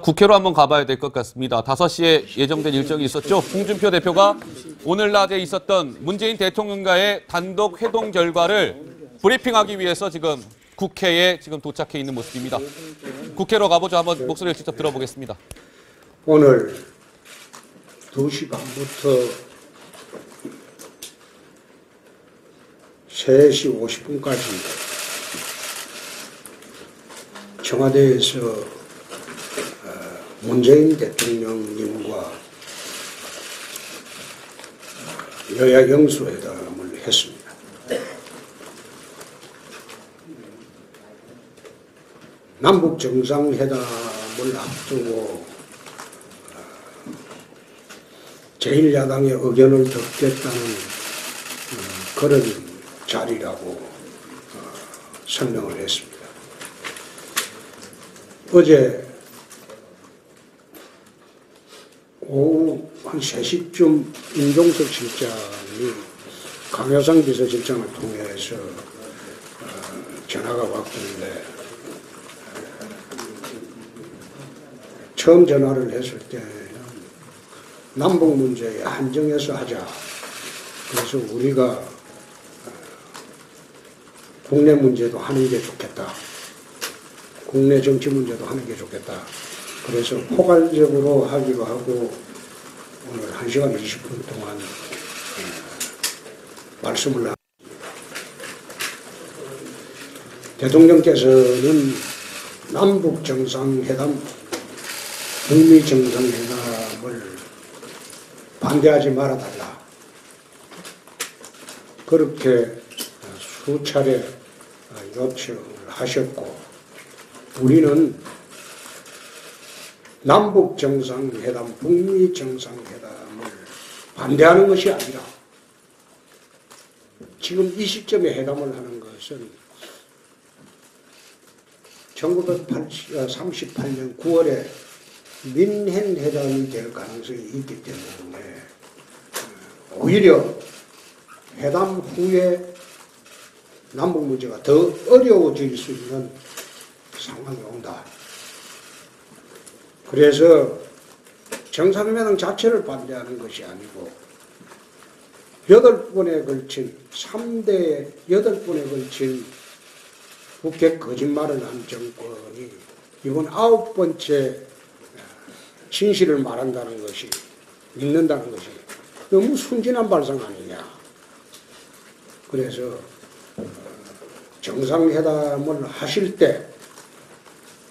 국회로 한번 가봐야 될 것 같습니다. 5시에 예정된 일정이 있었죠. 홍준표 대표가 오늘 낮에 있었던 문재인 대통령과의 단독 회동 결과를 브리핑하기 위해서 지금 국회에 지금 도착해 있는 모습입니다. 국회로 가보죠. 한번 목소리를 직접 들어보겠습니다. 오늘 2시 반부터 3시 50분까지 청와대에서 문재인 대통령님과 여야 영수회담을 했습니다. 남북 정상회담을 앞두고 제1야당의 의견을 듣겠다는 그런 자리라고 설명을 했습니다. 어제 오후 한 3시쯤 임종석 실장이 강효상 비서실장을 통해서 전화가 왔는데 처음 전화를 했을 때는 남북 문제에 한정해서 하자. 그래서 우리가 국내 문제도 하는 게 좋겠다. 국내 정치 문제도 하는 게 좋겠다. 그래서 포괄적으로 하기로 하고 오늘 1시간 20분 동안 말씀을 나눴습니다. 대통령께서는 남북 정상회담, 북미 정상회담을 반대하지 말아달라. 그렇게 수차례 요청을 하셨고 우리는 남북 정상회담, 북미 정상회담을 반대하는 것이 아니라 지금 이 시점에 회담을 하는 것은 1938년 9월에 민헨 회담이 될 가능성이 있기 때문에 오히려 회담 후에 남북 문제가 더 어려워질 수 있는 상황이 온다. 그래서 정상회담 자체를 반대하는 것이 아니고 8번에 걸친 3대 8번에 걸친 국회 거짓말을 한 정권이 이번 9번째 진실을 말한다는 것이 믿는다는 것이 너무 순진한 발상 아니냐. 그래서 정상회담을 하실 때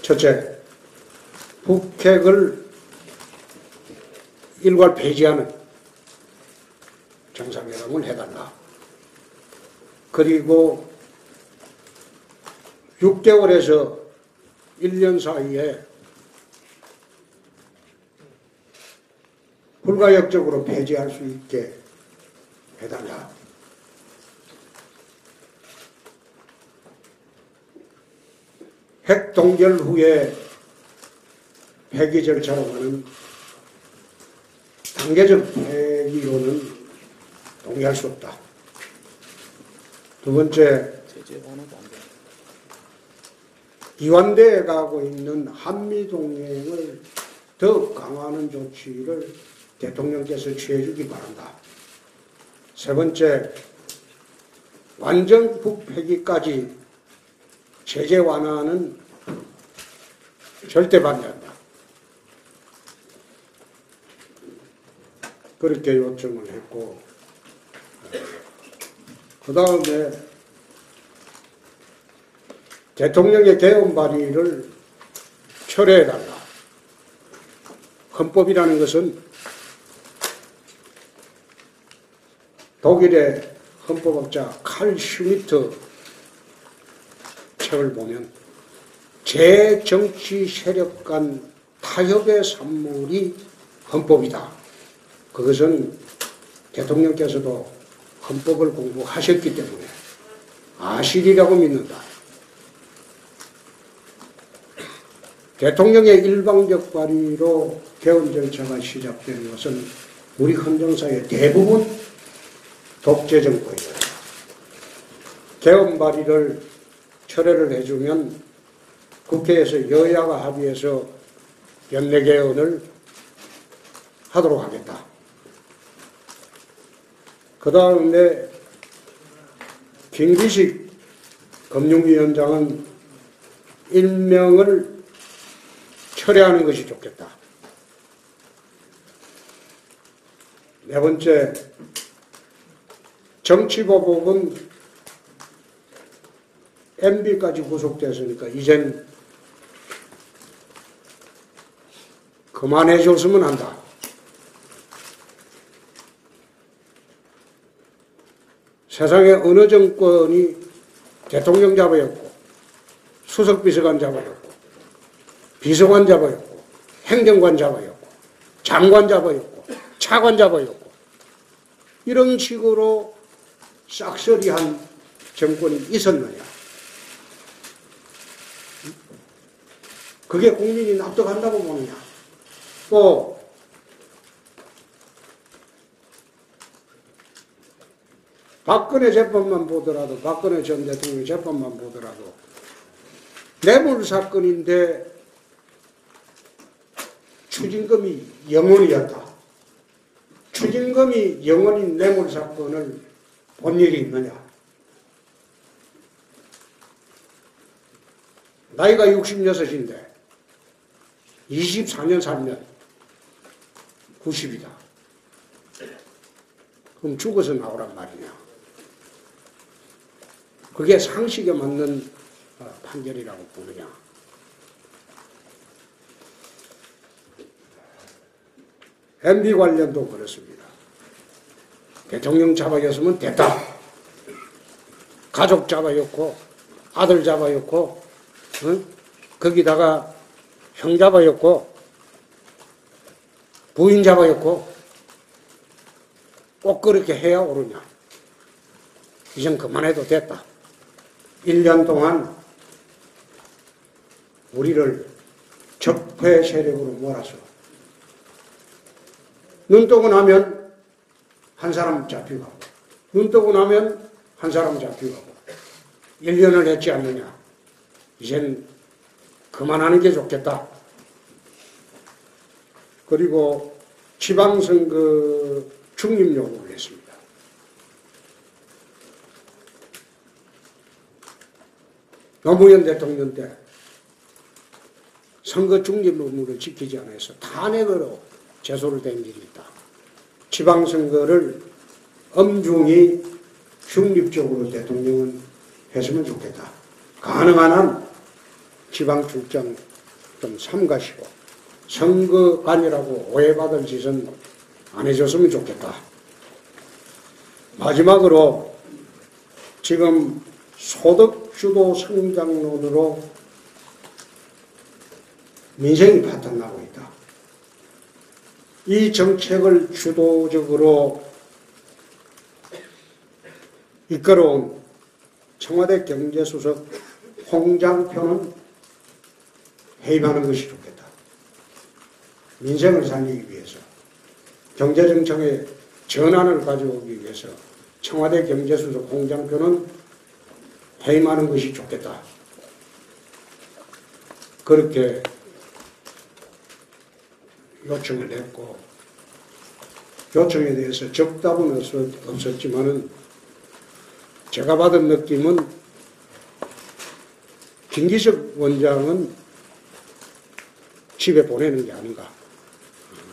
첫째 북핵을 일괄 폐지하는 정상회담을 해달라. 그리고 6개월에서 1년 사이에 불가역적으로 폐지할 수 있게 해달라. 핵 동결 후에 폐기 절차로 가는 단계적 폐기로는 동의할 수 없다. 두 번째, 이완되어 가고 있는 한미동맹을 더 강화하는 조치를 대통령께서 취해주기 바란다. 세 번째, 완전 북폐기까지 제재 완화는 절대 반대한다. 그렇게 요청을 했고 그 다음에 대통령의 개헌 발의를 철회해달라. 헌법이라는 것은 독일의 헌법학자 칼 슈미트 책을 보면 제정치 세력 간 타협의 산물이 헌법이다. 그것은 대통령께서도 헌법을 공부하셨기 때문에 아시리라고 믿는다. 대통령의 일방적 발의로 개헌 절차가 시작된 것은 우리 헌정사의 대부분 독재 정권이다. 개헌 발의를 철회를 해주면 국회에서 여야가 합의해서 연례개헌을 하도록 하겠다. 그 다음에 김기식 금융위원장은 일명을 철회하는 것이 좋겠다. 네 번째, 정치보복은 MB까지 구속됐으니까 이젠 그만해 줬으면 한다. 세상에 어느 정권이 대통령 잡아였고 수석비서관 잡아였고 비서관 잡아였고 행정관 잡아였고 장관 잡아였고 차관 잡아였고 이런 식으로 싹쓸이한 정권이 있었느냐. 그게 국민이 납득한다고 보느냐. 또 박근혜 재판만 보더라도, 박근혜 전 대통령 재판만 보더라도 뇌물 사건인데 추징금이 0원이었다. 추징금이 0원인 뇌물 사건을 본 일이 있느냐. 나이가 66인데 24년 살면 90이다. 그럼 죽어서 나오란 말이냐. 그게 상식에 맞는 판결이라고 보느냐. MB 관련도 그렇습니다. 대통령 잡아였으면 됐다. 가족 잡아였고 아들 잡아였고 거기다가 형 잡아였고 부인 잡아였고 꼭 그렇게 해야 오르냐. 이젠 그만해도 됐다. 1년 동안 우리를 적폐 세력으로 몰아서 눈 뜨고 나면 한 사람 잡히고 눈 뜨고 나면 한 사람 잡히고 1년을 했지 않느냐. 이젠 그만하는 게 좋겠다. 그리고 지방선거 중립 요구를 했습니다. 노무현 대통령 때 선거 중립 의무를 지키지 않아서 탄핵으로 제소를 된 일이 있다. 지방선거를 엄중히 중립적으로 대통령은 했으면 좋겠다. 가능한 한 지방 출장 좀 삼가시고 선거관이라고 오해받을 짓은 안 해줬으면 좋겠다. 마지막으로 지금 소득주도 성장론으로 민생이 파탄나고 있다. 이 정책을 주도적으로 이끌어온 청와대 경제수석 홍장표는 해임하는 것이 좋겠다. 민생을 살리기 위해서, 경제정책의 전환을 가져오기 위해서 청와대 경제수석 홍장표는 해임하는 것이 좋겠다. 그렇게 요청을 했고, 요청에 대해서 적답은 없었지만은 제가 받은 느낌은 김기식 원장은 집에 보내는 게 아닌가.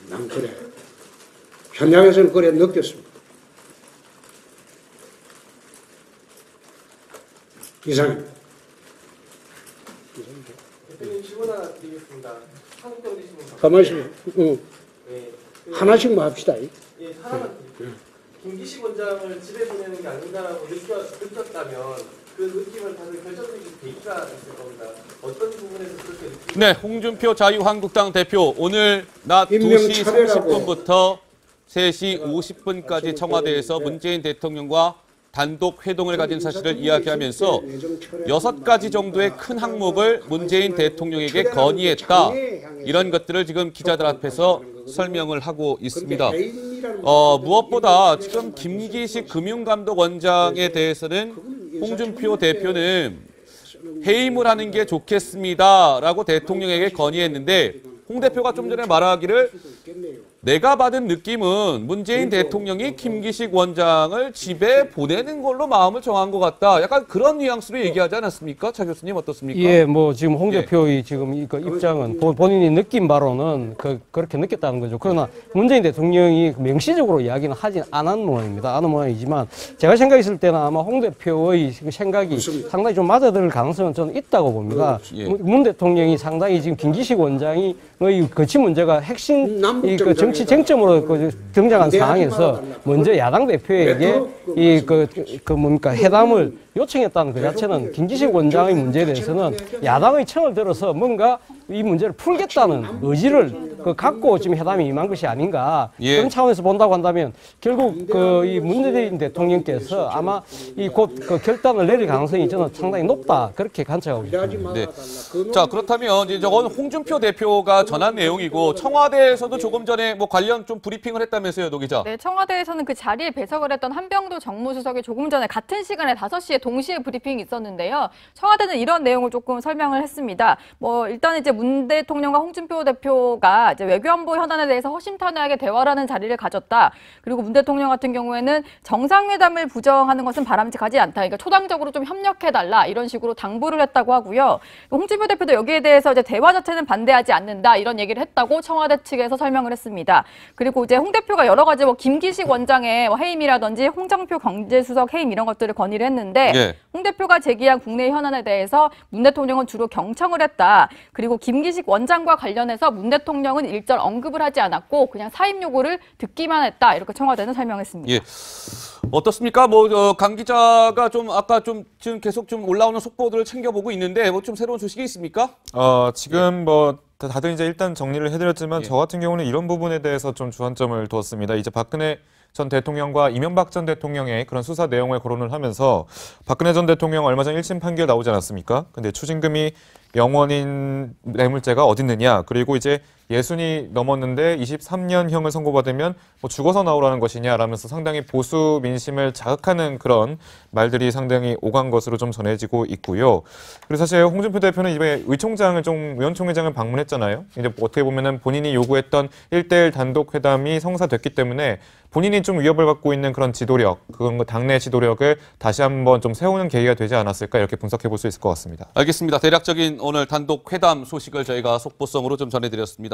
난 그래. 현장에서는 그래 느꼈습니다. 이상입니다. 대표님 질문 하나 드리겠습니다. 한국경제신문 가만히 있어. 네. 하나씩만 합시다. 예, 하나만 드릴게요. 김기식 원장을 집에 보내는 게 아닌가라고 느꼈다면 그 느낌을 다들 결정적인 계기가 있을 겁니다. 어떤 부분에서 그렇게 느끼고 네, 홍준표 자유한국당 대표 오늘 낮 임명 2시 차례라고. 30분부터 3시 50분까지 청와대에서 문재인 대통령과 단독 회동을 가진 사실을 이야기하면서 6가지 정도의 큰 항목을 문재인 대통령에게 건의했다. 이런 것들을 지금 기자들 앞에서 설명을 하고 있습니다. 무엇보다 지금 김기식 금융감독원장에 대해서는 홍준표 대표는 해임을 하는 게 좋겠습니다라고 대통령에게 건의했는데 홍 대표가 좀 전에 말하기를 있겠네요. 내가 받은 느낌은 문재인 대통령이 김기식 원장을 집에 보내는 걸로 마음을 정한 것 같다. 약간 그런 뉘앙스로 얘기하지 않았습니까? 차 교수님 어떻습니까? 예, 뭐 지금 홍 예. 대표의 지금 이 입장은 본인이 느낀 바로는 그렇게 느꼈다는 거죠. 그러나 문재인 대통령이 명시적으로 이야기는 하진 않은 모양입니다. 않은 모양이지만 제가 생각했을 때는 아마 홍 대표의 생각이 상당히 좀 맞아들을 가능성은 저는 있다고 봅니다. 예. 문 대통령이 상당히 지금 김기식 원장의 거취 문제가 핵심 이 정치 쟁점으로 등장한 상황에서 먼저 야당 대표에게 뭡니까 회담을 요청했다는 그 자체는 김기식 원장의 문제에 대해서는 야당의 청을 들어서 뭔가 이 문제를 풀겠다는 의지를 갖고 지금 회담이 임한 것이 아닌가. 예. 그런 차원에서 본다고 한다면 결국 이 문재인 대통령께서 아마 이 곧 결단을 내릴 가능성이 저는 상당히 높다. 그렇게 관측하고 있습니다. 네. 자, 그렇다면 이제 저건 홍준표 대표가 전한 내용이고 청와대에서도 조금 전에 뭐 관련 좀 브리핑을 했다면서요, 노 기자? 네, 청와대에서는 그 자리에 배석을 했던 한병도 정무수석이 조금 전에 같은 시간에 5시에 동시에 브리핑이 있었는데요. 청와대는 이런 내용을 조금 설명을 했습니다. 뭐 일단 이제 문 대통령과 홍준표 대표가 이제 외교안보 현안에 대해서 허심탄회하게 대화를 하는 자리를 가졌다. 그리고 문 대통령 같은 경우에는 정상회담을 부정하는 것은 바람직하지 않다. 그러니까 초당적으로 좀 협력해달라 이런 식으로 당부를 했다고 하고요. 홍준표 대표도 여기에 대해서 이제 대화 자체는 반대하지 않는다 이런 얘기를 했다고 청와대 측에서 설명을 했습니다. 그리고 이제 홍 대표가 여러 가지 뭐 김기식 원장의 해임이라든지 홍장표 경제수석 해임 이런 것들을 건의를 했는데 예. 홍 대표가 제기한 국내 현안에 대해서 문 대통령은 주로 경청을 했다. 그리고 김기식 원장과 관련해서 문 대통령은 일절 언급을 하지 않았고 그냥 사임 요구를 듣기만 했다. 이렇게 청와대는 설명했습니다. 예. 어떻습니까? 뭐, 강 기자가 좀 아까 좀 지금 계속 좀 올라오는 속보들을 챙겨보고 있는데 뭐 좀 새로운 소식이 있습니까? 지금 뭐 다들 이제 일단 정리를 해드렸지만 예. 저 같은 경우는 이런 부분에 대해서 좀 주안점을 두었습니다. 이제 박근혜 전 대통령과 이명박 전 대통령의 그런 수사 내용을 거론을 하면서 박근혜 전 대통령 얼마 전 1심 판결 나오지 않았습니까? 근데 추징금이 영원인 뇌물죄가 어딨느냐. 그리고 이제 60이 넘었는데 23년형을 선고받으면 뭐 죽어서 나오라는 것이냐라면서 상당히 보수 민심을 자극하는 그런 말들이 상당히 오간 것으로 좀 전해지고 있고요. 그리고 사실 홍준표 대표는 이번에 의원총회장을 방문했잖아요. 이제 어떻게 보면은 본인이 요구했던 1대1 단독 회담이 성사됐기 때문에 본인이 좀 위협을 받고 있는 그런 지도력, 그런 당내 지도력을 다시 한번 좀 세우는 계기가 되지 않았을까 이렇게 분석해 볼 수 있을 것 같습니다. 알겠습니다. 대략적인 오늘 단독 회담 소식을 저희가 속보성으로 좀 전해드렸습니다.